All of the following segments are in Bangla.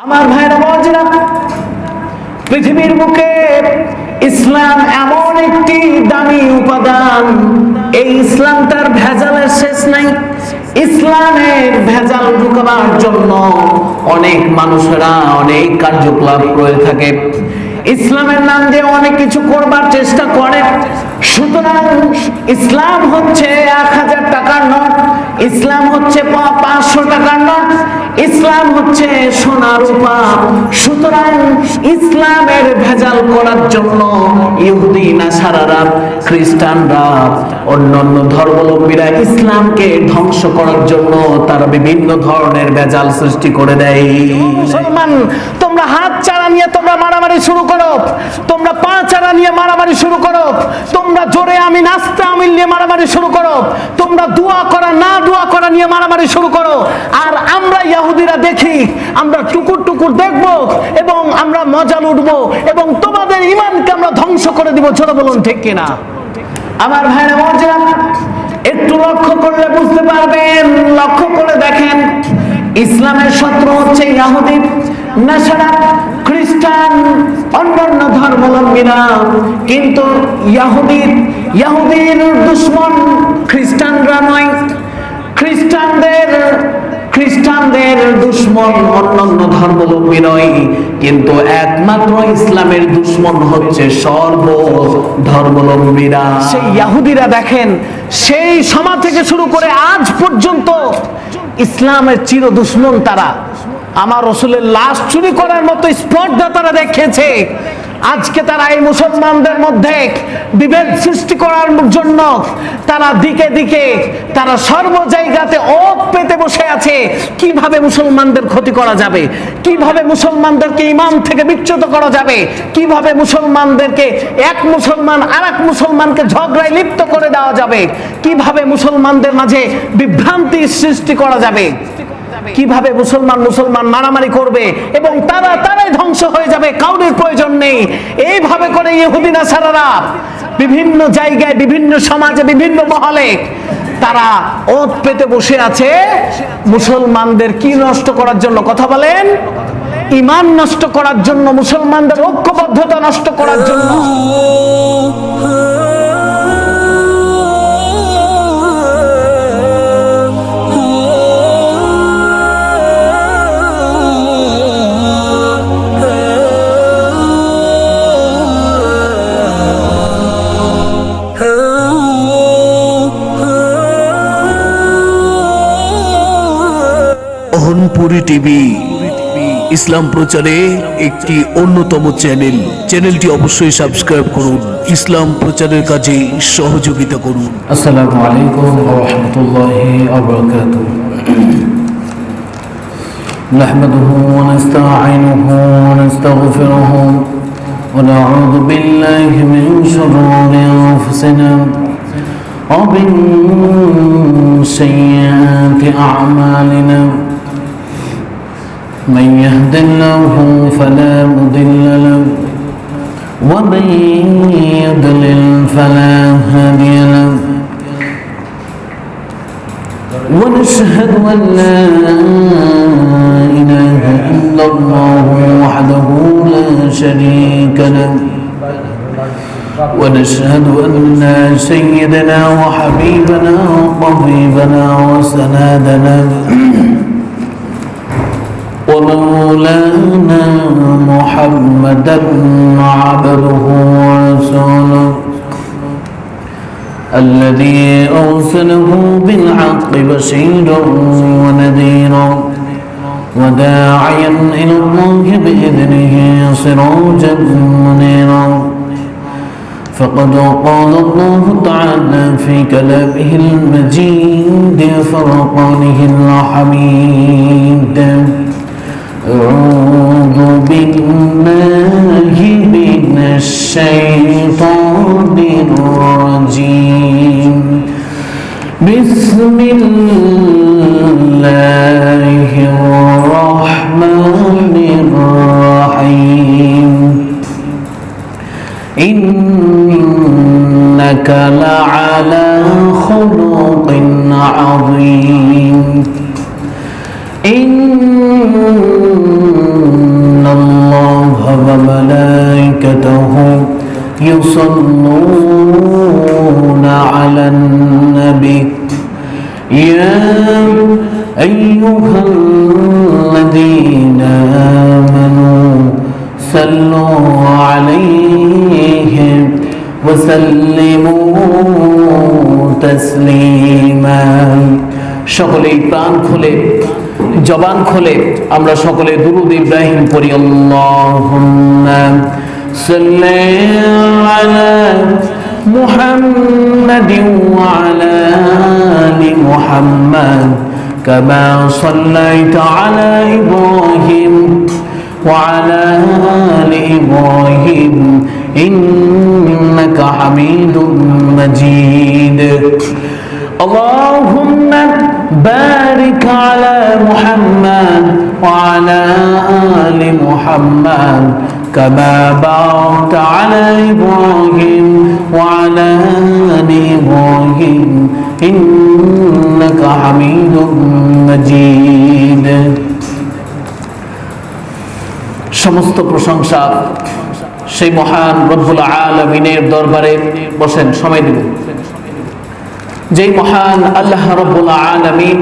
আমার ভাইরা বাবাজিরা, পৃথিবীর বুকে ইসলাম এমন একটি দামি উপাদান, এই ইসলামটার ভেজালের শেষ নাই। ইসলামের ভেজাল ঢুকাবার জন্য অনেক মানুষেরা অনেক কার্যকলাপ করে থাকে, ইসলামের নাম দিয়ে অনেক কিছু করবার চেষ্টা করে। সুতরাং ইসলাম হচ্ছে 1000 টাকার নোট, ইসলাম হচ্ছে 500 টাকার নোট, ইসলাম হচ্ছে সোনা রূপা। সুতরাং ইসলামের ভেজাল করার জন্য ইহুদি নাসারারা, খ্রিস্টানরা, অন্যান্য ধর্মাবলম্বীরা ইসলামকে ধ্বংস করার জন্য তারা বিভিন্ন ধরনের ভেজাল সৃষ্টি করে দেয়। মুসলমান, তোমরা হাত চারা নিয়ে তোমরা মারামারি শুরু করো, তোমরা পা চারা নিয়ে মারামারি শুরু করো, তোমরা জোরে আমি নাস্তা আমিল নিয়ে মারামারি শুরু করো, তোমরা দোয়া করা না দোয়া করা নিয়ে মারামারি শুরু করো। আর আমরা ইহুদিরা দেখি, আমরা টুকুর টুকুর দেখবো এবং আমরা মজা লুটবো এবং তোমাদের ঈমানকে আমরা ধ্বংস করে দিব। ছোট বলুন ঠিক কিনা? আমার ভাইরা বাবাজিরা, একটু লক্ষ্য করলে বুঝতে পারবেন। লক্ষ্য করে দেখেন, ইসলামের শত্রু হচ্ছে ইহুদি, নাসারা, খ্রিস্টান, অন্যান্য ধর্মাবলম্বীরা। কিন্তু ইহুদির দুশমন খ্রিস্টানরা নয়, খ্রিস্টানদের দুশমন অন্যান্য ধর্মাবলম্বী নয়, কিন্তু একমাত্র ইসলামের দুশমন হচ্ছে সর্ব ধর্মাবলম্বীরা। সেই ইহুদিরা দেখেন, সেই সময় থেকে শুরু করে আজ পর্যন্ত ইসলামের চির দুশমন তারা। আমার রাসূলের লাশ চুরি করার মতো স্পর্ধা তারা দেখেছে। আজকে তারা এই মুসলমানদের মধ্যে বিভেদ সৃষ্টি করার জন্য তারা দিকে দিকে, তারা সর্ব জায়গাতে ওত পেতে বসে আছে। কিভাবে মুসলমানদের ক্ষতি করা যাবে, কিভাবে মুসলমানদেরকে ঈমান থেকে বিচ্যুত করা যাবে, কিভাবে মুসলমানদেরকে এক মুসলমান আরেক মুসলমানকে ঝগড়ায় লিপ্ত করে দেওয়া যাবে, কিভাবে মুসলমানদের মাঝে বিভ্রান্তি সৃষ্টি করা যাবে, কিভাবে মুসলমান মারামারি করবে এবং তারাই ধ্বংস হয়ে যাবে, কাউরির প্রয়োজন নেই। এইভাবে করে ইহুদি নাসারারা বিভিন্ন জায়গায়, বিভিন্ন সমাজে, বিভিন্ন মহলে তারা ওত পেতে বসে আছে মুসলমানদের কি নষ্ট করার জন্য? কথা বলেন, ঈমান নষ্ট করার জন্য, মুসলমানদের ঐক্যবদ্ধতা নষ্ট করার জন্য। পুরী টিভি ইসলাম প্রচারে একটি অন্যতম চ্যানেলটি অবশ্যই সাবস্ক্রাইব করুন, ইসলাম প্রচারের কাজে সহযোগিতা করুন। আসসালামু আলাইকুম ওয়া রাহমাতুল্লাহি ওয়া বারাকাতুহু। নাহমাদুহু ওয়া নাস্তাঈনুহু ওয়া নাস্তাগফিরুহু ওয়া নাউযু বিল্লাহি মিন শুরুরি আনফুসিনা ওয়া মিন সাইয়্যাতি আ'মালিনা। من يهد الله فلا مضل له ومن يضلل فلا هادي له ونشهد أن لا إله إلا الله وحده لا شريك له ونشهد أن سيدنا وحبيبنا وطبيبنا وسندنا ومولانا محمدا عبده ورسوله الذي أرسله بالحق بشيرا ونذيرا وداعيا إلى الله بإذنه سراجا منيرا. فقد قال الله تعالى في كلامه المجيد فرقانه الحميد: أعوذ بالله من الشيطان الرجيم. بسم الله الرحمن الرحيم. إنك لعلى خلق عظيم. يصلون على النبي يا أيها الذين آمنوا صلوا عليه وسلموا تسليما সকলেই প্রাণ খুলে জবান খুলে আমরা সকলে দুরূদ ইব্রাহিম পড়ি আল্লাহুম্মা সাল্লি আলা মুহাম্মাদিন ওয়া আলা আলি মুহাম্মাদ কামা সাল্লাইতা আলা ইব্রাহিম ওয়া আলা আলি ইব্রাহিম ইন্নাকা হামিদুম মাজিদ اللهم بارك على محمد وعلى آل محمد كما باركت على إبراهيم وعلى آل إبراهيم إنك حميد مجيد সমস্ত প্রশংসা সেই মহান রব্বুল আলামিনের দরবারে। বসেন, সময় দেব। যেই মহান আল্লাহ রাব্বুল আলামিন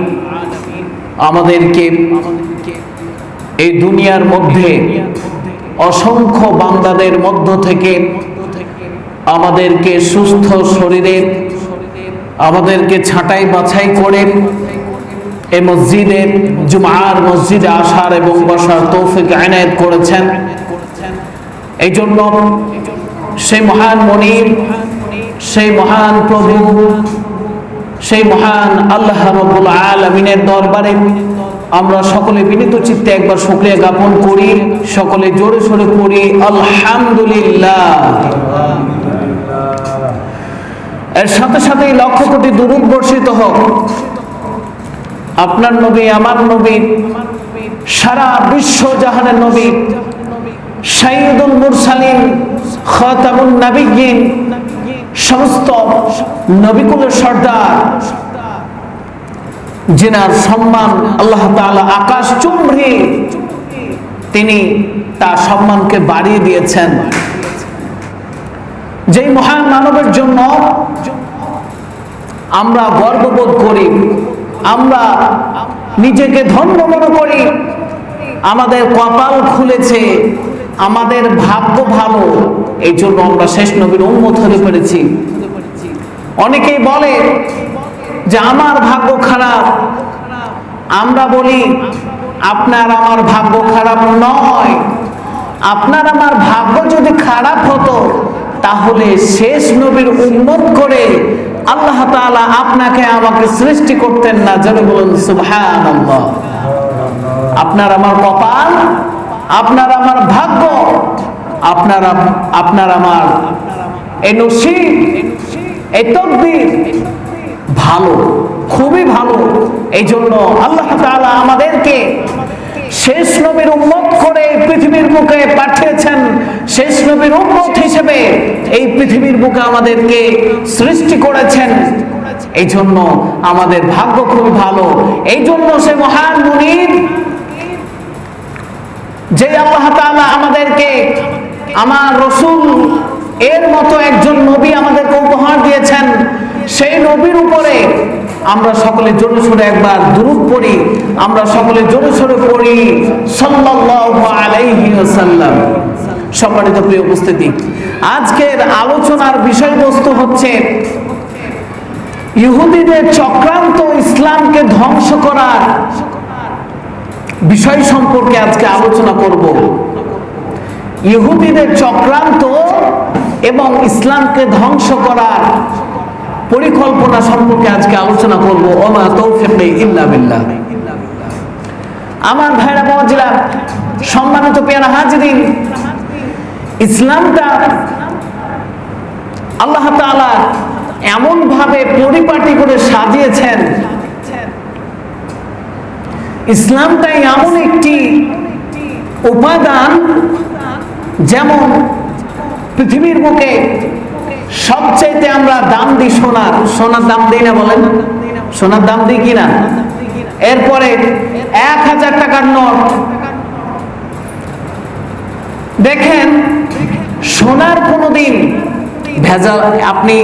আমাদেরকে এই দুনিয়ার মধ্যে অসংখ্য বান্দাদের মধ্য থেকে আমাদেরকে সুস্থ শরীরে আমাদেরকে ছাঁটাই বাছাই করে এই মসজিদে জুমার মসজিদে আসার এবং বসার তৌফিক এনায়েত করেছেন। এই জন্য সেই মহান মনিব, সেই মহান প্রভু, সেই মহান আল্লাহ রাব্বুল আলামিনের দরবারে আমরা সকলে বিনীত চিত্তে একবার শুকরিয়া জ্ঞাপন করি। সকলে জোরে সোরে পড়ি আলহামদুলিল্লাহ। এর সাথে সাথে লক্ষ কোটি দুরূদ বর্ষিত হোক আপনার নবী, আমার নবী, সারা বিশ্ব জাহানের নবী, সাইয়্যিদুল মুরসালিন, খাতামুন নাবিয়্যিন, সমস্ত নবিকুলের সর্দার, যিনার সম্মান আল্লাহ তাআলা আকাশ চুম্বি তিনি তার সম্মানকে বাড়িয়ে দিয়েছেন। যেই মহান মানবের জন্য আমরা গর্ববোধ করি, আমরা নিজেকে ধন্য মনে করি, আমাদের কপাল খুলেছে, আমাদের ভাগ্য ভালো, এই জন্য আমরা শেষ নবীর উম্মত হতে পেরেছি। অনেকেই বলে যে আমার ভাগ্য খারাপ। আমরা বলি আপনার আমার ভাগ্য খারাপ নয়। আপনার আমার ভাগ্য যদি খারাপ হতো তাহলে শেষ নবীর উম্মত করে আল্লাহ তাআলা আপনাকে আমাকে সৃষ্টি করতেন না। যেন বলুন সুবহানাল্লাহ। আপনার আমার কপাল, আপনার আমার ভাগ্য, আপনার আমার এই নসিব, এই তকদির ভালো, খুবই ভালো। এই জন্য আল্লাহ তাআলা আমাদেরকে শেষ নবীর উম্মত করে পৃথিবীর বুকে পাঠিয়েছেন। শেষ নবীর উম্মত হিসেবে এই পৃথিবীর বুকে আমাদেরকে সৃষ্টি করেছেন। এই জন্য আমাদের ভাগ্য খুবই ভালো। এই জন্য সে মহান মুনিব, যে আল্লাহ তাআলা আমাদেরকে আমার রাসূল এর মতো একজন নবী আমাদেরকে উপহার দিয়েছেন, সেই নবীর উপরে আমরা সকলে জোরে সোরে একবার দুরূদ পড়ি। আমরা সকলে জোরে সোরে পড়ি সাল্লাল্লাহু আলাইহি ওয়াসাল্লাম। সম্মানিত প্রিয় উপস্থিতি, আজকের আলোচনার বিষয়বস্তু হচ্ছে ইহুদিদের চক্রান্ত ইসলামকে ধ্বংস করার বিষয় সম্পর্কে আজকে আলোচনা করব। ইহুদিদের চক্রান্ত এবং ইসলামকে ধ্বংস করার পরিকল্পনা সম্পর্কে আজকে আলোচনা করব। ওমা তৌফিকি ইল্লা বিল্লাহ। আমার ভাইরা বাবাজিরা, সম্মানিত পেয়ারা হাজিরিন, ইসলামটা আল্লাহ তাআলা এমন ভাবে পরিপাটি করে সাজিয়েছেন, ইসলামটাই এমন একটি উপাদান যেমন পৃথিবীর বুকে সবচাইতে আমরা দাম দিই সোনার দাম দিই না, বলেন সোনার দাম দিই কিনা? এরপরে 1000 টাকার নোট দেখেন, সোনার কোনোদিন ভেজাল, আপনি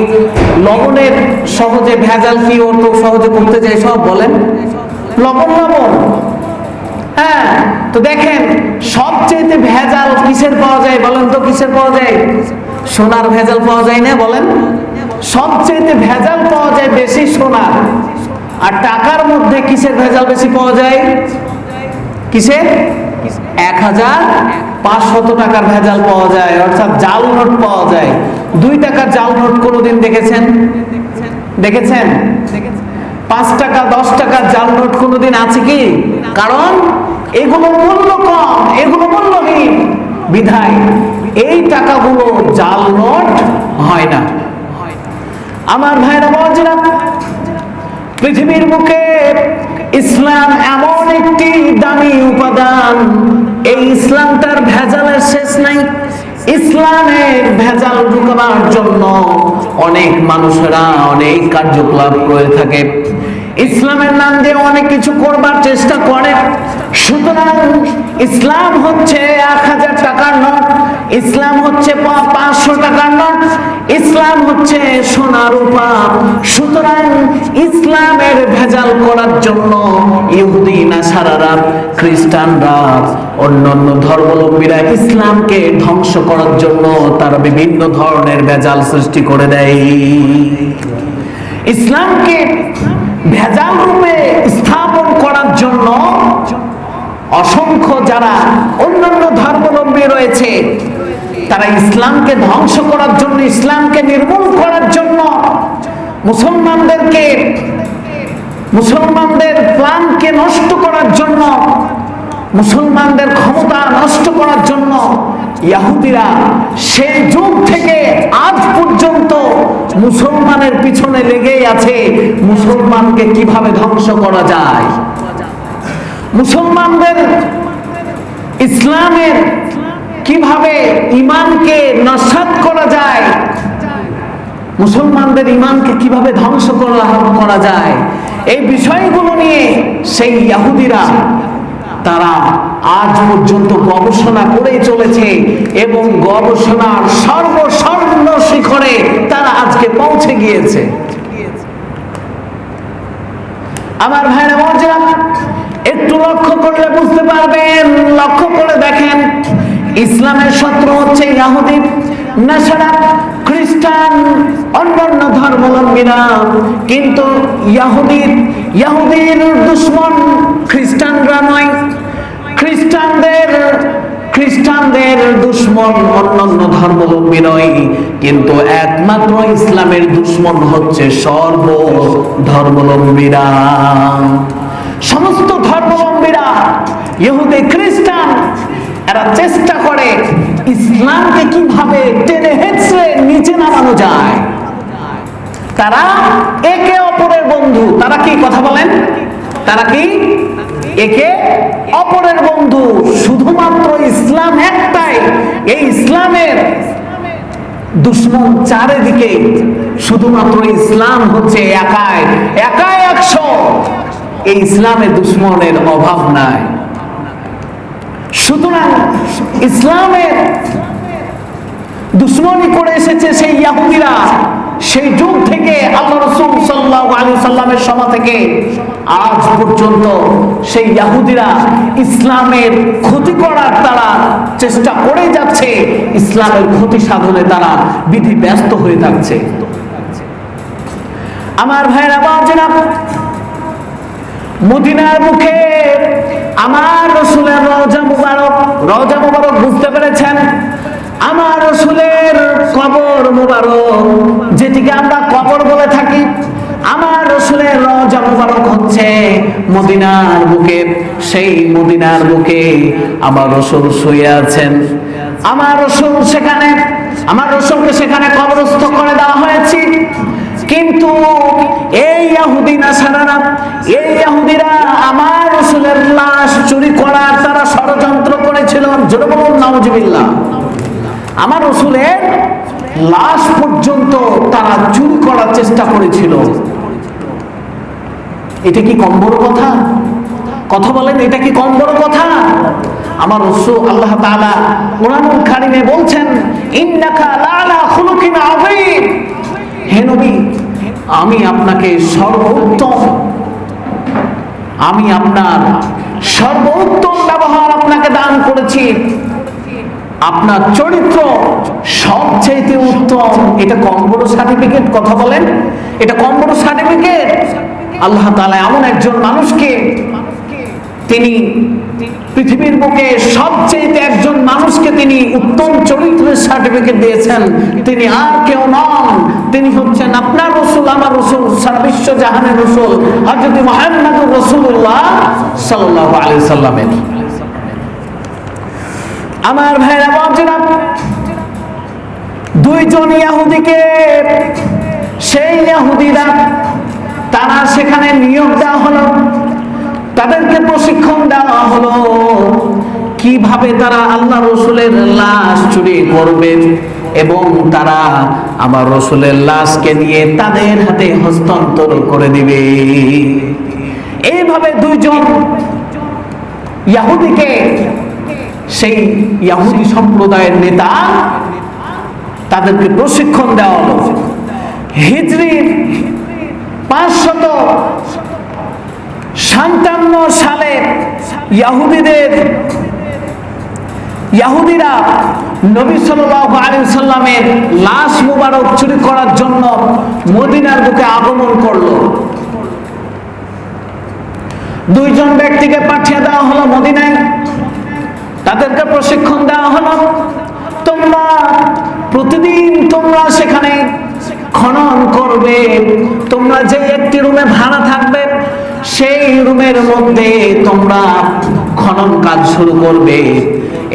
লবণের সহজে ভেজাল কি অত সহজে করতে চাই সব বলেন, লবণ লবণ। হ্যাঁ, তো দেখেন সবচেয়ে ভেজাল কিসের পাওয়া যায় বলেন তো, কিসের পাওয়া যায়? সোনার ভেজাল পাওয়া যায় না বলেন? সবচেয়ে ভেজাল পাওয়া যায় বেশি সোনার। আর টাকার মধ্যে কিসের ভেজাল বেশি পাওয়া যায়? কিসের? 1500 টাকার ভেজাল পাওয়া যায়, অর্থাৎ জাল নোট পাওয়া যায়। 2 টাকার জাল নোট কোনোদিন দেখেছেন? দেখেছেন? 5 টাকা 10 টাকার জাল নোট কোনোদিন আছে কি? কারণ এগুলো মূল্য কম, এগুলো মূল্যহীন, বিধায় এই টাকাগুলো জাল নোট হয় না। আমার ভাইরা বাবাজিরা, পৃথিবীর বুকে ইসলাম এমন একটি দামি উপাদান, এই ইসলামটার ভেজালের শেষ নাই। ইসলামের ভেজাল ঢুকাবার জন্য অনেক মানুষেরা অনেক কার্যকলাপ করে থাকে, ইসলামের নাম দিয়ে অনেক কিছু করবার চেষ্টা করে। সুতরাং ইসলাম হচ্ছে 1000 টাকার নোট, ইসলাম হচ্ছে 500 টাকার নোট, ইসলাম হচ্ছে সোনা রূপা। সুতরাং ইসলামের ভেজাল করার জন্য ইহুদি নাসারারা, খ্রিস্টানরা, অন্যান্য ধর্মাবলম্বীরা ইসলামকে ধ্বংস করার জন্য তারা বিভিন্ন ধরনের ভেজাল সৃষ্টি করে দেয়। ইসলামকে ভেজাল রূপে স্থাপন করার জন্য অসংখ্য যারা অন্যান্য ধর্মাবলম্বী রয়েছে, তারা ইসলামকে ধ্বংস করার জন্য, ইসলামকে নির্মূল করার জন্য, মুসলমানদের প্ল্যানকে নষ্ট করার জন্য, মুসলমানদের ক্ষমতা নষ্ট করার জন্য ইহুদিরা সেই যুগ থেকে আজ পর্যন্ত মুসলমানের পিছনে লেগেই আছে। মুসলমানকে কিভাবে ধ্বংস করা যায়, মুসলমানদের ইসলামের কিভাবে ঈমানকে নস্যাৎ করা যায়, মুসলমানদের ঈমানকে কিভাবে ধ্বংস করা যায়, এই বিষয়গুলো নিয়ে সেই ইহুদিরা তারা আজ পর্যন্ত গবেষণা করে চলেছে এবং গবেষণার সর্বসর্ণ শিখরে তারা আজকে পৌঁছে গিয়েছে। আমার ভাইরা বোনেরা, একটু লক্ষ্য করলে বুঝতে পারবেন, লক্ষ্য করে দেখেন, ইসলামের শত্রু হচ্ছে ইহুদি, নাসারা, খ্রিস্টান, অন্যান্য ধর্মাবলম্বীরা। কিন্তু ইহুদির দুশমন খ্রিস্টানরা নয়, খ্রিস্টানদের দুশমন অন্যান্য ধর্মাবলম্বী নয়, কিন্তু একমাত্র ইসলামের দুশমন হচ্ছে সর্ব ধর্মাবলম্বীরা। সমস্ত ধর্মাবলম্বীরা, ইহুদি, খ্রিস্টান, এরা চেষ্টা করে ইসলামকে কিভাবে টেনে হেঁচড়ে নিচে নামানো যায়। তারা একে অপরের বন্ধু। তারা কি কথা বলেন? তারা কি একে অপরের বন্ধু। শুধুমাত্র ইসলাম একটাই, এই ইসলামের দুশমন চারিদিকে। শুধুমাত্র ইসলাম হচ্ছে একাই 100। এই ইসলামের দুশমনের অভাব নাই। সুতরাং ইসলামের দুশমনি করে এসেছে সেই ইহুদিরা সেই যুগ থেকে, আল্লাহ রাসূল সাল্লাল্লাহু আলাইহি সাল্লামের সময় থেকে আজ পর্যন্ত সেই ইহুদিরা ইসলামের ক্ষতি করার তারা চেষ্টা করে যাচ্ছে, ইসলামের ক্ষতি সাধনে তারা বিধি ব্যস্ত হয়ে থাকছে। আমার ভাইরা বাবাজিরা, মদিনার মুখে আমার রাসূলের রওজা মুবারক বুঝতে পেরেছেন? আমার রাসূলের কবর মুবারক, যেটিকে আমরা কবর বলে থাকি, আমার রাসূলের রওজা মুবারক হচ্ছে মদিনার বুকে। সেই মদিনার বুকে আমার রাসূল শুয়ে আছেন। আমার রাসূলকে সেখানে কবরস্থ করে দেওয়া হয়েছে। কিন্তু এই ইহুদি নাসারারা, এই ইহুদিরা আমার রাসূলের লাশ চুরি করার তারা ষড়যন্ত্র করেছিল। জোরে বলুন নাউজুবিল্লাহ। আমার রাসূলের লাশ পর্যন্ত তারা চুরি করার চেষ্টা করেছিল। এটা কি কম বড় কথা? কথা বলেন, এটা কি কম বড় কথা? আমার রাসূল, আল্লাহ তাআলা কোরআনুল কারীমে বলছেন, ইন্নাকা লাআলা খুলুকিন আযীম। হে নবী, আমি আপনাকে আমি আপনার সর্বোত্তম ব্যবহার আপনাকে দান করেছি, আপনার চরিত্র সবচেয়ে উত্তম। এটা কম বড় সার্টিফিকেট? কথা বলেন, এটা কম বড় সার্টিফিকেট? আল্লাহ তাআলা এমন একজন মানুষকে তিনি পৃথিবীর বুকে সবচেয়ে একজন মানুষকে তিনি উত্তম চরিত্রের সার্টিফিকেট দিয়েছেন। তিনি আর কেউ নন, তিনি হচ্ছেন আপনার রাসূল, আমার রাসূল, সারা বিশ্ব জাহানের রাসূল হযরত মুহাম্মদুর রাসূলুল্লাহ সাল্লাল্লাহু আলাইহি সাল্লামের। আমার ভাইরা বাবারা, দুইজন ইহুদিকে সেই ইহুদিরা তারা সেখানে নিয়োগ দেওয়া হলো, তাদেরকে প্রশিক্ষণ দেওয়া হলো কিভাবে তারা আল্লাহ রসুলের লাশ চুরি করবে এবং তারা আমার রসুলের লাশকে নিয়ে তাদের হাতে হস্তান্তর করে দিবে। এইভাবে দুইজন ইহুদিকে, সেই ইহুদি সম্প্রদায়ের নেতা, তাদেরকে প্রশিক্ষণ দেওয়া হলো। হিজরি 557 সালে ইহুদিরা নবী সাল্লাল্লাহু আলাইহি সাল্লামের লাশ মুবারক চুরি করার জন্য মদিনার বুকে আগমন করলো। দুইজন ব্যক্তিকে পাঠিয়ে দেওয়া হলো মদিনায়, তাদেরকে প্রশিক্ষণ দেওয়া হলো, তোমরা প্রতিদিন তোমরা সেখানে খনন করবে, তোমরা যে একটি রুমে ভাড়া থাকবে সেই রুমের মধ্যে তোমরা খনন কাজ শুরু করবে।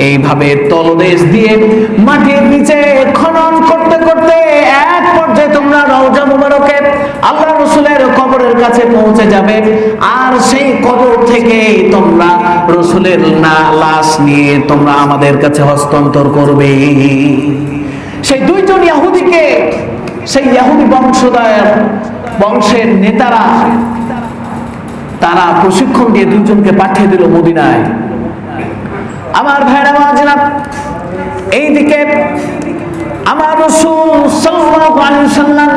এইভাবে তলদেশ দিয়ে মাটির নিচে খনন করতে করতে এক পর্যায়ে তোমরা রওজা মুবারকে আল্লাহ রসুলের কবরের কাছে পৌঁছে যাবে, আর সেই কবর থেকে তোমরা রসুলের লাশ নিয়ে তোমরা আমাদের কাছে হস্তান্তর করবে। সেই দুইজন ইহুদিকে, সেই ইহুদি বংশের নেতারা তারা প্রশিক্ষণ দিয়ে দুইজনকে পাঠিয়ে দিল মদিনায়। আমার ভাইরা বাবাজিরা, এইদিকে আমার রাসূল সাল্লাল্লাহু আলাইহি ওয়াসাল্লাম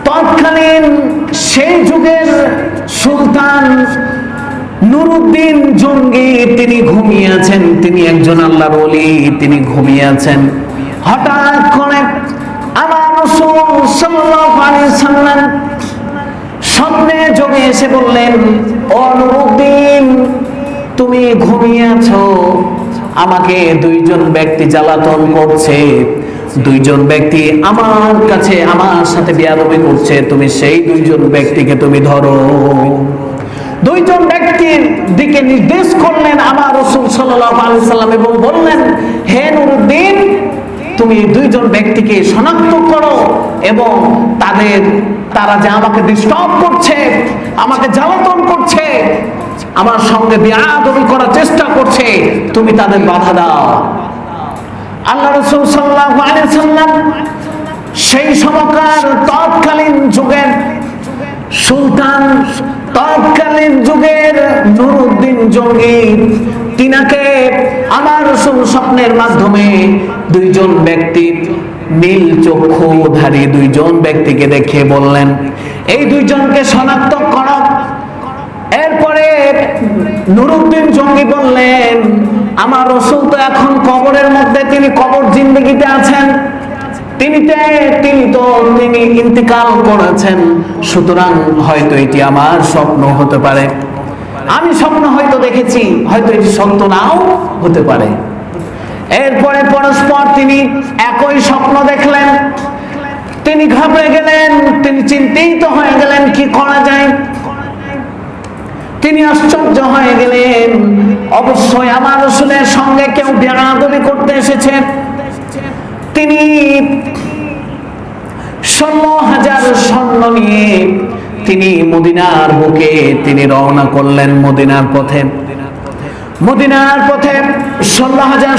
তৎকালীন সেই যুগের সুলতান নুরউদ্দিন জঙ্গি তিনি ঘুমিয়ে আছেন, তিনি একজন আল্লাহর ওলি, তিনি ঘুমিয়ে আছেন। হঠাৎ করে আমার রাসূল সাল্লাল্লাহু আলাইহি ওয়াসাল্লাম স্বপ্নে যোগে এসে বললেন, ও নুরউদ্দিন, তুমি ঘুমিয়ে আছো, আমাকে দুইজন ব্যক্তি জ্বালাতন করছে, দুইজন ব্যক্তি আমার কাছে আমার সাথে বেয়াদবি করছে, তুমি সেই দুইজন ব্যক্তিকে তুমি ধরো। দুইজন ব্যক্তির দিকে নির্দেশ করলেন আমার রাসূল সাল্লাল্লাহু আলাইহি সাল্লাম এবং বললেন, হে নুরউদ্দিন, তুমি দুইজন ব্যক্তিকে শনাক্ত করো এবং তারা যে আমাকে ডিস্টার্ব করছে, আমাকে জ্বালাতন করছে, আমার সঙ্গে বেয়াদবি করার চেষ্টা করছে, তুমি তাদের বাধা দাও। আল্লাহ রাসূল সাল্লাল্লাহু আলাইহি সাল্লাম সেই সময়কার তৎকালীন যুগের সুলতান, তৎকালীন যুগের নুরউদ্দিন জঙ্গি, তিনাকে আমার রাসূল স্বপ্নের মাধ্যমে দুইজন ব্যক্তি, নীল চক্ষুধারী দুইজন ব্যক্তিকে দেখে বললেন, এই দুইজনকে শনাক্ত করো। এরপরে নুরউদ্দিন জঙ্গি বললেন, আমার রাসূল তো এখন কবরের মধ্যে, তিনি কবর জিন্দেগিতে আছেন, তিনি ইন্তিকাল করেছেন, সুতরাং হয়তো এটি আমার স্বপ্ন হতে পারে, আমি স্বপ্ন হয়তো দেখেছি, হয়তো এটি সত্য নাও হতে পারে। এরপরে পরস্পর তিনি একই স্বপ্ন দেখলেন, তিনি ঘাবড়ে গেলেন, তিনি চিন্তিত হয়ে গেলেন কি করা যায়। তিনি আশ্চর্য হয়ে গেলেন, অবশ্যই আমার রাসূলের সঙ্গে কেউ বেয়াদবি করতে এসেছে। তিনি 16,000 সৈন্য নিয়ে তিনি মদিনার বুকে তিনি রওনা করলেন। মদিনার পথে 16,000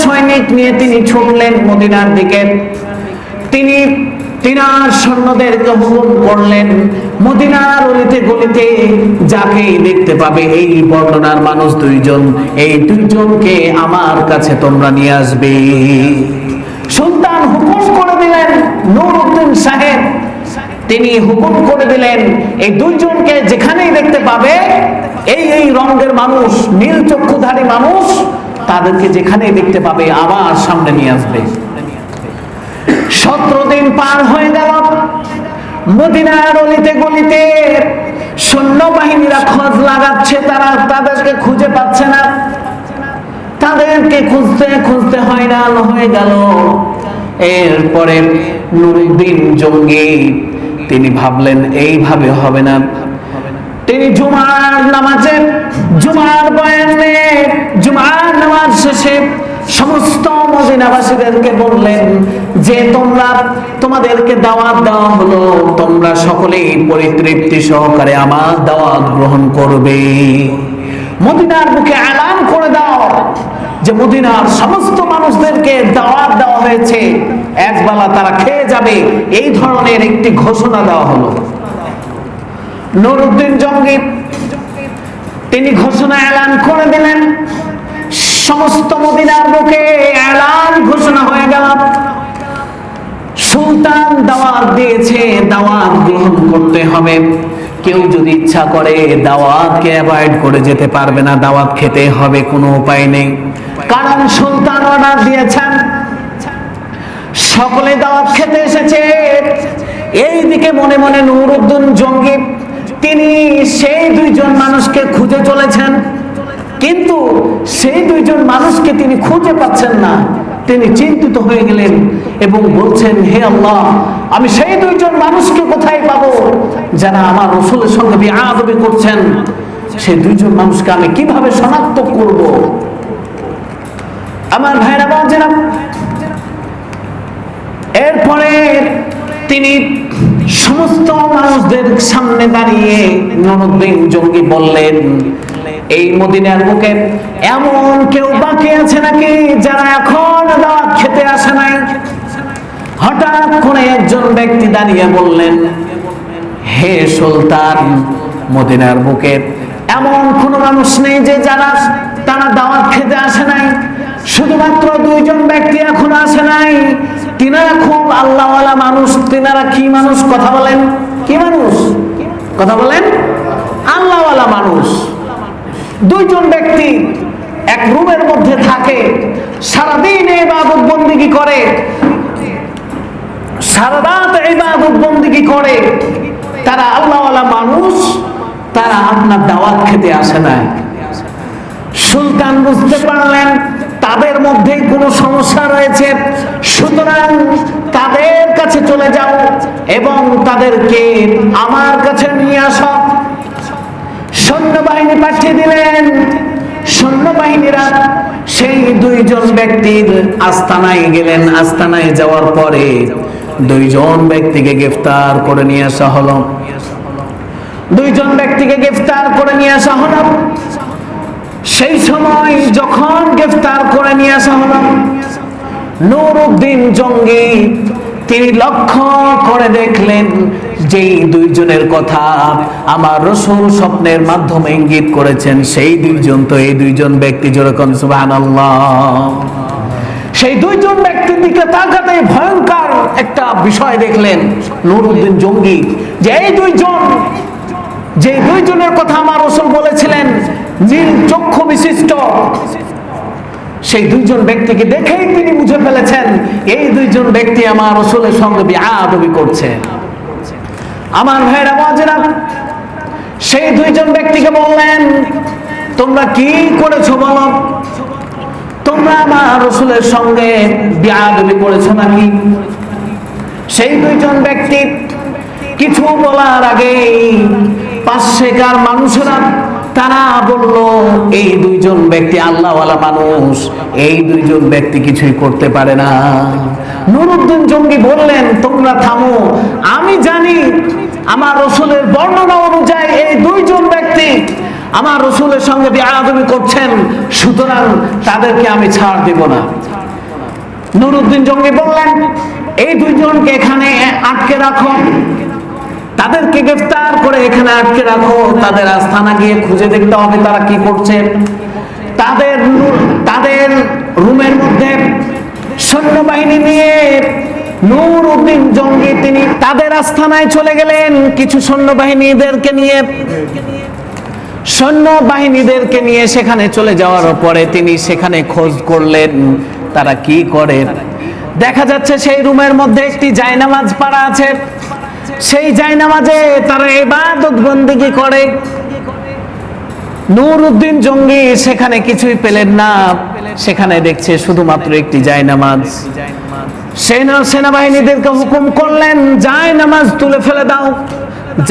সৈনিক নিয়ে তিনি ছুটলেন মদিনার দিকে। তিনি তিনার সৈন্যদেরকে হুকুম করলেন, মদিনার অলিতে গলিতে যাকে দেখতে পাবে এই বর্ণনার মানুষ দুইজন, এই দুইজনকে আমার কাছে তোমরা নিয়ে আসবে। সুলতান হুকুম নুরউদ্দিন সাহেব তিনি হুকুম করে দিলেন, এই দুইজনকে যেখানেই দেখতে পাবে এই রঙের মানুষ, নীল চক্ষুধারী মানুষ, তাদেরকে যেখানেই দেখতে পাবে আবার সামনে নিয়ে আসবে। 17 দিন পার হয়ে গেল। মদিনার অলিতে গলিতে সৈন্যবাহিনীরা খোঁজ লাগাচ্ছে, তারা তাদেরকে খুঁজে পাচ্ছে না। তাদেরকে খুঁজতে খুঁজতে হয়রান হয়ে গেল। এরপরে নুরউদ্দিন জঙ্গি তিনি ভাবলেন এইভাবে হবে না। তিনি জুমার নামাজ শেষে সমস্ত মদিনাবাসীদেরকে বললেন যে তোমাদেরকে দাওয়াত দেওয়া হলো, তোমরা সকলেই পরিতৃপ্তি সহকারে আমার দাওয়াত গ্রহণ করবে। মদিনার বুকে এলান করে দাও যে মদিনার সমস্ত মানুষদেরকে দাওয়াত দেওয়া হয়েছে, একবেলা তারা খেয়ে যাবে, এই ধরনের একটি ঘোষণা দেওয়া হলো। নুরউদ্দিন জঙ্গি তিনি ঘোষণা এলান করে দিলেন। সমস্ত মদিনার বুকে এলান ঘোষণা হয়ে গেল, সুলতান দাওয়াত দিয়েছে, দাওয়াত গ্রহণ করতে হবে। কেউ যদি ইচ্ছা করে দাওয়াতকে অ্যাভয়েড করে যেতে পারবে না, দাওয়াত খেতে হবে, কোনো উপায় নেই, কারণ সুলতান অর্ডার দিয়েছেন। সকলে দাওয়াত খেতে এসেছে। এইদিকে মনে মনে নুরউদ্দিন জঙ্গি তিনি সেই দুইজন মানুষকে খুঁজে চলেছেন, কিন্তু সেই দুইজন মানুষকে তিনি খুঁজে পাচ্ছেন না। তিনি চিন্তিত হয়ে গেলেন এবং বলছেন, হে আল্লাহ, আমি সেই দুইজন মানুষকে কোথায় পাবো যারা আমার রাসূলের সঙ্গে বেয়াদবি করছেন? সেই দুইজন মানুষকে আমি কিভাবে শনাক্ত করব? আমার ভাইরা বোনেরা, এরপরে তিনি সমস্ত মানুষদের সামনে দাঁড়িয়ে নুরউদ্দিন জঙ্গি বললেন, এই মদিনার বুকে এমন কেউ বাকি আছে নাকি যারা এখন দাওয়াত খেতে আসে নাই? হঠাৎ করে একজন ব্যক্তি দাঁড়িয়ে বললেন, হে সুলতান, মদিনার বুকে এমন কোন মানুষ নেই যে তারা দাওয়াত খেতে আসে নাই, শুধুমাত্র দুইজন ব্যক্তি এখন আসে নাই। তিনারা খুব আল্লাহওয়ালা মানুষ। তিনারা কি মানুষ? কথা বলেন, কি মানুষ? কথা বলেন, আল্লাহওয়ালা মানুষ। দুইজন ব্যক্তি এক রুমের মধ্যে থাকে, সারাদিন ইবাদত বন্দেগী করে, সারা রাত ইবাদত বন্দেগী করে। তারা আল্লাহওয়ালা মানুষ, তারা আপনার দাওয়াত খেতে আসে না। সুলতান বুঝতে পারলেন তাদের মধ্যে কোনো সমস্যা রয়েছে, সুতরাং তাদের কাছে চলে যাও এবং তাদেরকে আমার কাছে নিয়ে আসো। সৈন্যবাহিনী পাঠিয়ে দিলেন। সৈন্যবাহিনীরা সেই দুইজন ব্যক্তির আস্তানায় গেলেন। আস্তানায় যাওয়ার পরে দুইজন ব্যক্তিকে গ্রেফতার করে নিয়ে আসা হলো। দুইজন ব্যক্তিকে গ্রেফতার করে নিয়ে আসা হলো। সেই সময় যখন গ্রেফতার করে নিয়ে আসা হলো, নুরউদ্দিন জঙ্গি তিনি লক্ষ্য করে দেখলেন যে দুইজনের কথা আমার রাসূল স্বপ্নের মাধ্যমে ইঙ্গিত করেছেন, সেই দুইজন তো এই দুইজন ব্যক্তি। যেরকম সুবহানাল্লাহ। সেই দুইজন ব্যক্তির দিকে তাকাতে ভয়ঙ্কর একটা বিষয় দেখলেন নুরউদ্দিন জঙ্গি, যে এই দুইজন, যে দুইজনের কথা আমার রাসূল বলেছিলেন নীল চক্ষু বিশিষ্ট, সেই দুইজন ব্যক্তিকে দেখেই তিনি বুঝে ফেলেছেন এই দুইজন ব্যক্তি আমার রাসূলের সঙ্গে বেয়াদবি করছে। আমার ভাইরা বোনেরা, সেই দুইজন ব্যক্তিকে বললেন, তোমরা কি করেছো বলো? তোমরা আমার রাসূলের সঙ্গে বেয়াদবি করেছো নাকি? সেই দুইজন ব্যক্তি কিছু বলার আগেই পাশেকার মানুষেরা তারা বলল, এই দুইজন ব্যক্তি আল্লাহওয়ালা মানুষ, এই দুইজন ব্যক্তি কিছুই করতে পারে না। নুরউদ্দিন জঙ্গি বললেন, তোমরা থামো, আমি জানি আমার রাসূলের বর্ণনা অনুযায়ী এই দুইজন ব্যক্তি আমার রাসূলের সঙ্গে বেয়াদবি করছেন, সুতরাং তাদেরকে আমি ছাড় দেব না। নুরউদ্দিন জঙ্গি বললেন, এই দুইজনকে এখানে আটকে রাখো, তাদেরকে গ্রেফতার করে এখানে আটকে রাখো, তাদের আস্তানা গিয়ে খুঁজে দেখতে হবে তারা কি করছে। তাদের রুমের মধ্যে সৈন্যবাহিনী নিয়ে নূর উদ্দিন জঙ্গি তিনি তাদের আস্তানায় চলে গেলেন কিছু সৈন্যবাহিনীদেরকে নিয়ে সেখানে চলে যাওয়ার পরে তিনি সেখানে খোঁজ করলেন তারা কি করে। দেখা যাচ্ছে সেই রুমের মধ্যে একটি জায়নামাজ পাড়া আছে, সেই জায়নামাজে তারা ইবাদত বন্দেগী করে। নূর উদ্দিন জঙ্গি সেখানে কিছুই পেলেন না, সেখানে দেখছে শুধুমাত্র একটি জায়নামাজ। সেনাবাহিনীদেরকে হুকুম করলেন জায়নামাজ তুলে ফেলে দাও।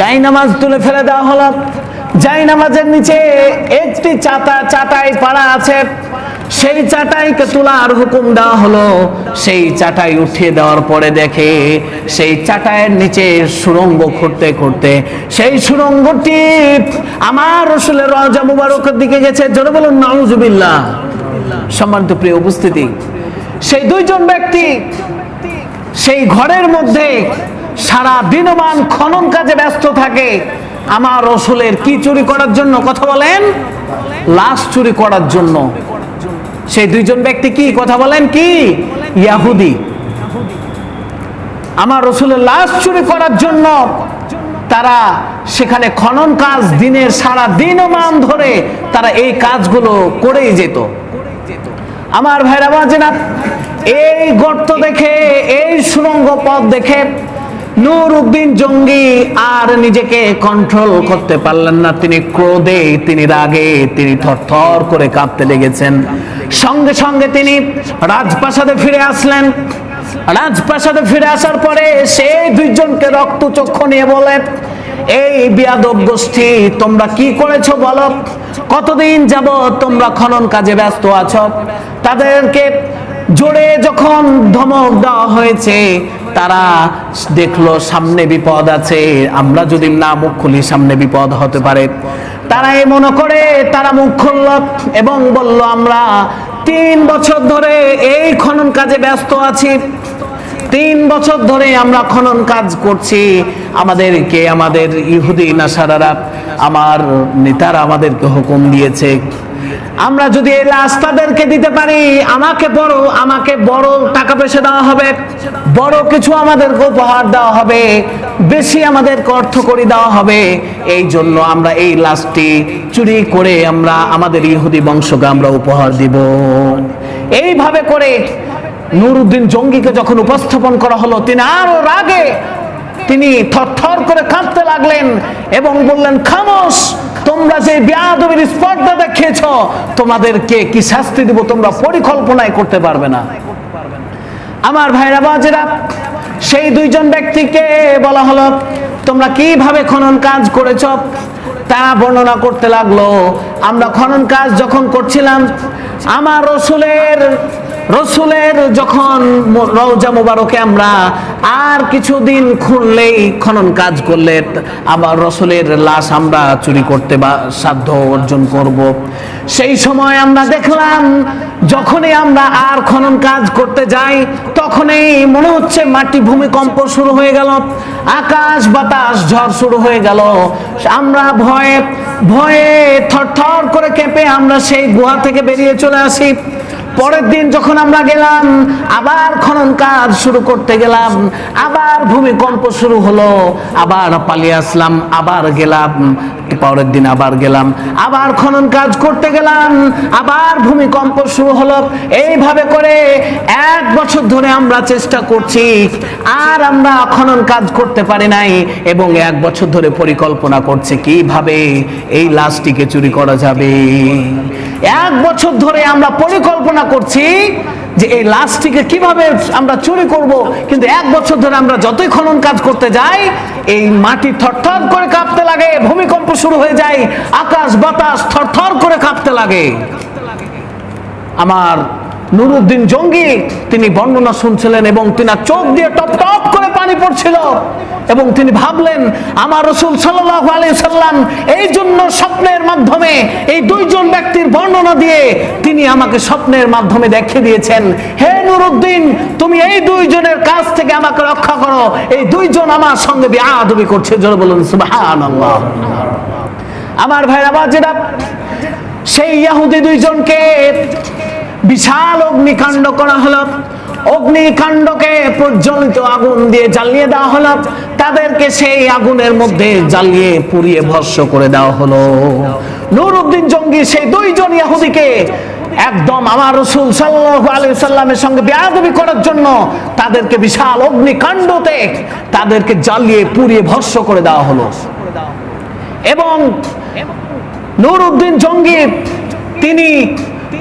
জায়নামাজ তুলে ফেলে দেওয়া হলো। জায়নামাজের নিচে একটি চাটাই পাড়া আছে, সেই চাটাইকে তোলার হুকুম দেওয়া হলো। সেই চাটাই উঠিয়ে দেওয়ার পরে দেখে সেই চাটাইয়ের নিচে সুড়ঙ্গ খুঁড়তে সেই সুড়ঙ্গটি আমার রাসূলের রওজা মুবারকের দিকে গেছে। জোরে বলুন নাউজুবিল্লাহ। সম্মানিত প্রিয় উপস্থিতি, সেই দুইজন ব্যক্তি সেই ঘরের মধ্যে সারা দিনমান খনন কাজে ব্যস্ত থাকে। আমার রাসূলের কি চুরি করার জন্য? কথা বলেন, লাশ চুরি করার জন্য। সেই দুইজন ব্যক্তি কি কথা বলেন? কি ইহুদি। আমার রাসূলের লাশ চুরি করার জন্য তারা সেখানে খনন কাজ দিনের সারা দিনমান ধরে তারা এই কাজগুলো করেই যেত। আমার ভাইরা বাজেনা, এই গর্ত দেখে, এই সুড়ঙ্গ পথ দেখে নূর উদ্দিন জঙ্গি আর নিজেকে কন্ট্রোল করতে পারলেন না। তিনি ক্রোধে, তিনি রাগে, তিনি থরথর করে কাঁপতে লেগেছেন। সঙ্গে সঙ্গে তিনি রাজপ্রাসাদে ফিরে আসলেন। রাজপ্রাসাদে ফিরে আসার পরে সেই দুইজনকে রক্তচক্ষু নিয়ে বলে, এই বিয়াদব গোষ্ঠী, তোমরা কি করেছো বলো? কতদিন যাবত তোমরা খনন কাজে ব্যস্ত আছো? তাদেরকে জোরে যখন ধমক দেওয়া হয়েছে, তারা দেখলো সামনে বিপদ আছে, আমরা যদি না মুখ খুলি সামনে বিপদ হতে পারে। তারা এই মনে করে তারা মুখ খুলল এবং বলল, আমরা 3 বছর ধরে এই খনন কাজে ব্যস্ত আছি। 3 বছর ধরে আমরা খনন কাজ করছি। আমাদেরকে আমাদের ইহুদি নাসারারা, আমার নেতারা আমাদেরকে হুকুম দিয়েছে, আমরা যদি এই লাশ তাদেরকে দিতে পারি আমাকে বড় টাকা পয়সা দেওয়া হবে, বড় কিছু আমাদেরকে উপহার দেওয়া হবে, বেশি আমাদেরকে অর্থকড়ি দেওয়া হবে। এই জন্য আমরা এই লাশটি চুরি করে আমরা আমাদের ইহুদি বংশকে আমরা উপহার দিব। এইভাবে করে নূর উদ্দিন জঙ্গিকে যখন উপস্থাপন করা হলো, তিনি আরো রাগে তিনি থরথর করে কাঁপতে লাগলেন এবং বললেন, খামোশ, তোমরা যে বেয়াদবির স্পর্ধা দেখিয়েছো, তোমাদেরকে কি শাস্তি দেব তোমরা পরিকল্পনায় করতে পারবে না। আমার ভাইরা বাজেরা, সেই দুইজন ব্যক্তিকে বলা হলো, তোমরা কিভাবে খনন কাজ করেছো? তারা বর্ণনা করতে লাগলো, আমরা খনন কাজ যখন করছিলাম, আমার রসুলের যখন রওজা মুবারকে আমরা আর কিছুদিন খুললেই খনন কাজ করলে আবার রসুলের লাশ আমরা চুরি করতে বা সাধ্য অর্জন করব। সেই সময় আমরা দেখলাম, যখনই আমরা আর খনন কাজ করতে যাই, তখনই মনে হচ্ছে মাটি ভূমিকম্প শুরু হয়ে গেল, আকাশ বাতাস ঝড় শুরু হয়ে গেল। আমরা ভয়ে থরথর করে কেঁপে আমরা সেই গুহা থেকে বেরিয়ে চলে আসি। পরের দিন যখন আমরা গেলাম, আবার খনন কাজ শুরু করতে গেলাম, আবার ভূমিকম্প শুরু হলো, আবার পালিয়ে আসলাম, আবার গেলাম, পরের দিন আবার গেলাম, আবার খনন কাজ করতে গেলাম, আবার ভূমিকম্প শুরু হলো। এইভাবে করে 1 বছর ধরে আমরা চেষ্টা করছি, আর আমরা খনন কাজ করতে পারি নাই, এবং 1 বছর ধরে পরিকল্পনা করছে কিভাবে এই লাশটিকে চুরি করা যাবে। 1 বছর ধরে আমরা পরিকল্পনা করছি যে এই লাশটিকে কিভাবে আমরা চুরি করব, কিন্তু 1 বছর ধরে আমরা যতই খনন কাজ করতে যাই, এই মাটি থরথর করে কাঁপতে লাগে, ভূমিকম্প শুরু হয়ে যায়, আকাশ বাতাস থরথর করে কাঁপতে লাগে। আমার নূর উদ্দিন জঙ্গি তিনি বর্ণনা শুনছিলেন এবং তিনার চোখ দিয়ে টপ টপ করে পানি পড়ছিল, এবং তিনি ভাবলেন, আমার রাসূল সাল্লাল্লাহু আলাইহি সাল্লাম এই জন্য স্বপ্নের মাধ্যমে এই দুইজন ব্যক্তির বর্ণনা দিয়ে তিনি আমাকে স্বপ্নের মাধ্যমে দেখিয়ে দিয়েছেন, হে নূর উদ্দিন, তুমি এই দুইজনের কাছ থেকে আমাকে রক্ষা করো, এই দুইজন আমার সঙ্গে বেয়াদবি করছে। জোরে বলুন সুবহানাল্লাহ। আমার ভাইরা বাজেরা, সেই ইহুদি দুইজনকে বিশাল অগ্নিকাণ্ড করা হলো। অগ্নিকাণ্ডকে প্রজ্বলিত আগুন দিয়ে জ্বালিয়ে দেওয়া হলো, তাদেরকে সেই আগুনের মধ্যে জ্বালিয়ে পুড়িয়ে ভস্ম করে দেওয়া হলো। নুরউদ্দিন জঙ্গি সেই দুইজন ইহুদিকে একদম আমার রাসূল সাল্লাল্লাহু আলাইহি সাল্লামের সঙ্গে বেয়াদবি করার জন্য তাদেরকে বিশাল অগ্নিকাণ্ডতে তাদেরকে জ্বালিয়ে পুড়িয়ে ভস্ম করে দেওয়া হলো। এবং নুরউদ্দিন জঙ্গি তিনি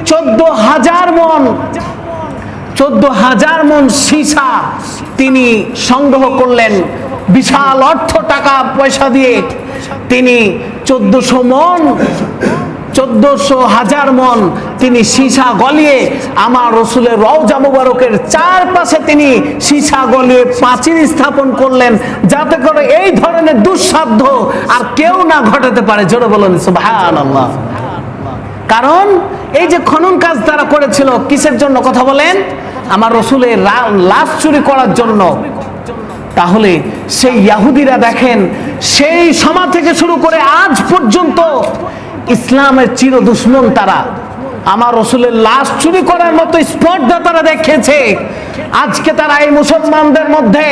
14,000 মণ সীসা তিনি সংগ্রহ করলেন। বিশাল অর্থ টাকা পয়সা দিয়ে তিনি 14,000 মণ তিনি সীসা গলিয়ে আমার রাসূলের রওজা মুবারকের চারপাশে তিনি সীসা গলিয়ে প্রাচীর স্থাপন করলেন, যাতে করে এই ধরনের দুঃসাধ্য আর কেউ না ঘটাতে পারে। জোরে বলুন সুবহানাল্লাহ। কারণ এই যে খনন কাজ তারা করেছিল কিসের জন্য কথা বলেন? আমার রাসূলের লাশ চুরি করার জন্য। তাহলে সেই ইহুদিরা দেখেন সেই সময় থেকে শুরু করে আজ পর্যন্ত ইসলামের চির দুশমন তারা। আমার রাসূলের লাশ চুরি করার মতো স্পর্ধা তারা দেখেছে। আজকে তারা এই মুসলমানদের মধ্যে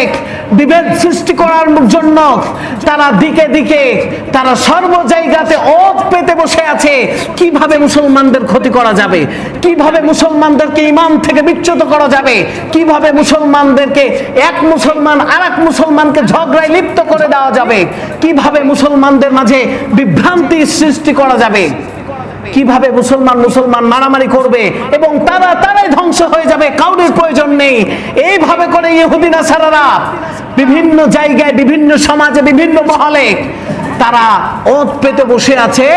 বিভেদ সৃষ্টি করার জন্য তারা দিকে দিকে তারা সর্ব জায়গাতে ওত পেতে বসে আছে। কিভাবে মুসলমানদের ক্ষতি করা যাবে, কিভাবে মুসলমানদেরকে ঈমান থেকে বিচ্যুত করা যাবে, কিভাবে মুসলমানদেরকে এক মুসলমান আরেক মুসলমানকে ঝগড়ায় লিপ্ত করে দেওয়া যাবে, কিভাবে মুসলমানদের মাঝে বিভ্রান্তি সৃষ্টি করা যাবে, কিভাবে মুসলমান মারামারি করবে এবং তারাই ধ্বংস হয়ে যাবে, কাউরির প্রয়োজন নেই। এইভাবে করে ইহুদি নাসারারা বিভিন্ন জায়গায়, বিভিন্ন সমাজে, বিভিন্ন মহলে তারা ওত পেতে বসে আছে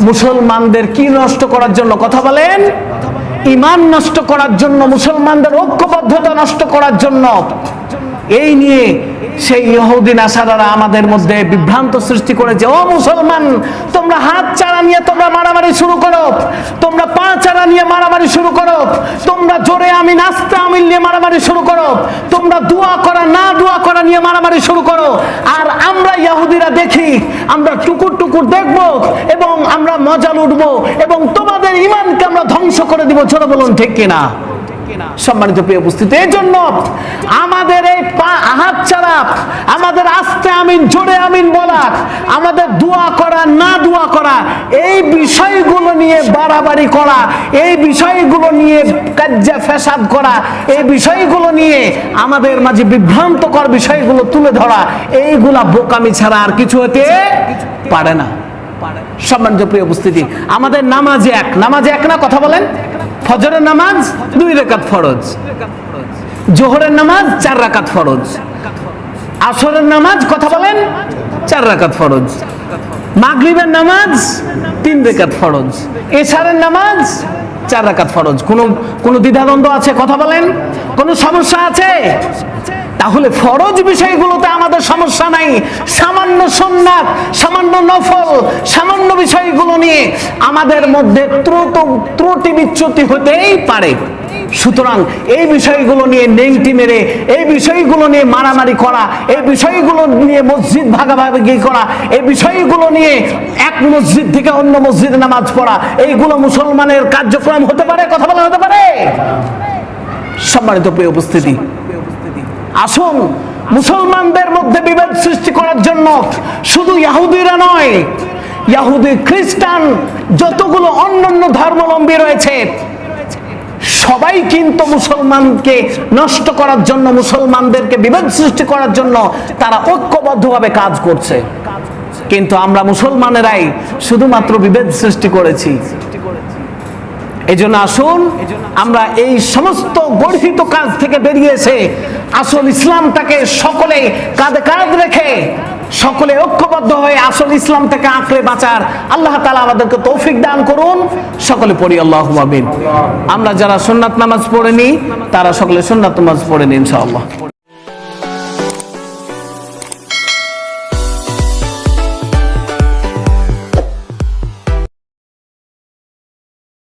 মুসলমানদের কি নষ্ট করার জন্য কথা বলেন? ঈমান নষ্ট করার জন্য, মুসলমানদের ঐক্যবদ্ধতা নষ্ট করার জন্য। এই নিয়ে সেই ইহুদি নাসারারা আমাদের মধ্যে বিভ্রান্ত সৃষ্টি করেছে। ও মুসলমান, তোমরা হাত চারা নিয়ে তোমরা মারামারি শুরু করো, তোমরা পা চারা নিয়ে মারামারি শুরু করো, তোমরা জোরে আমিন আস্তে আমিন নিয়ে মারামারি শুরু করো, তোমরা দোয়া করা না দোয়া করা নিয়ে মারামারি শুরু করো। আর আমরা ইহুদিরা দেখি, আমরা টুকুর টুকুর দেখবো এবং আমরা মজা লুটবো এবং তোমাদের ঈমানকে আমরা ধ্বংস করে দিব। জোরে বলুন ঠিক কিনা? সম্মানিত প্রিয় উপস্থিতি, এই জন্য আমাদের এই হাত ছাড়া, আমাদের আস্তে আমিন জোরে আমিন বলা, আমাদের দোয়া করা না দোয়া করা, এই বিষয়গুলো নিয়ে বাড়াবাড়ি করা, এই বিষয়গুলো নিয়ে কাজ্জা ফেসাদ করা, এই বিষয়গুলো নিয়ে আমাদের মাঝে বিভ্রান্তকর বিষয়গুলো তুলে ধরা, এইগুলা বোকামি ছাড়া আর কিছু হতে পারে না। সম্মানিত প্রিয় উপস্থিতি, আমাদের নামাজ এক না কথা বলেন? ফজরের নামাজ 2 রাকাত ফরজ, জোহরের নামাজ 4 রাকাত ফরজ, আসরের নামাজ কথা বলেন 4 রাকাত ফরজ, মাগরিবের নামাজ 3 রাকাত ফরজ, এশারের নামাজ 4 রাকাত ফরজ। কোনো দ্বিধাদ্বন্দ্ব আছে কথা বলেন? কোনো সমস্যা আছে? তাহলে ফরজ বিষয়গুলোতে আমাদের সমস্যা নাই। সামান্য সুন্নাত, সামান্য নফল, সামান্য বিষয়গুলো নিয়ে আমাদের মধ্যে ত্রুটি বিচ্যুতি হতেই পারে। সুতরাং এই বিষয়গুলো নিয়ে নেংটি মেরে, এই বিষয়গুলো নিয়ে মারামারি করা, এই বিষয়গুলো নিয়ে মসজিদ ভাগাভাগি করা, এই বিষয়গুলো নিয়ে এক মসজিদ থেকে অন্য মসজিদে নামাজ পড়া, এইগুলো মুসলমানের কার্যক্রম হতে পারে? কথা বলা হতে পারে? সম্মানিত প্রিয় উপস্থিতি, আসুন মুসলমানদের মধ্যে বিভেদ সৃষ্টি করার জন্য শুধু ইহুদিরা নয়, ইহুদি খ্রিস্টান যতগুলো অন্যান্য ধর্মাবলম্বী রয়েছে সবাই কিন্তু মুসলমানকে নষ্ট করার জন্য, মুসলমানদেরকে বিভেদ সৃষ্টি করার জন্য তারা ঐক্যবদ্ধভাবে কাজ করছে। কিন্তু আমরা মুসলমানেরাই শুধুমাত্র বিভেদ সৃষ্টি করেছি। এজন্য আসুন আমরা এই সমস্ত গর্হিত কাজ থেকে বেরিয়ে এসে আসল ইসলামটাকে সকলে কাঁধে কাঁধ রেখে, সকলে ঐক্যবদ্ধ হয়ে আসল ইসলাম থেকে আঁকড়ে বাঁচার আল্লাহ তাআলা আমাদেরকে তৌফিক দান করুন। সকলে পড়ি আল্লাহুম্মা আমিন। আমরা যারা সুন্নাত নামাজ পড়েনি তারা সকলে সুন্নাত নামাজ পড়েন ইনশাআল্লাহ।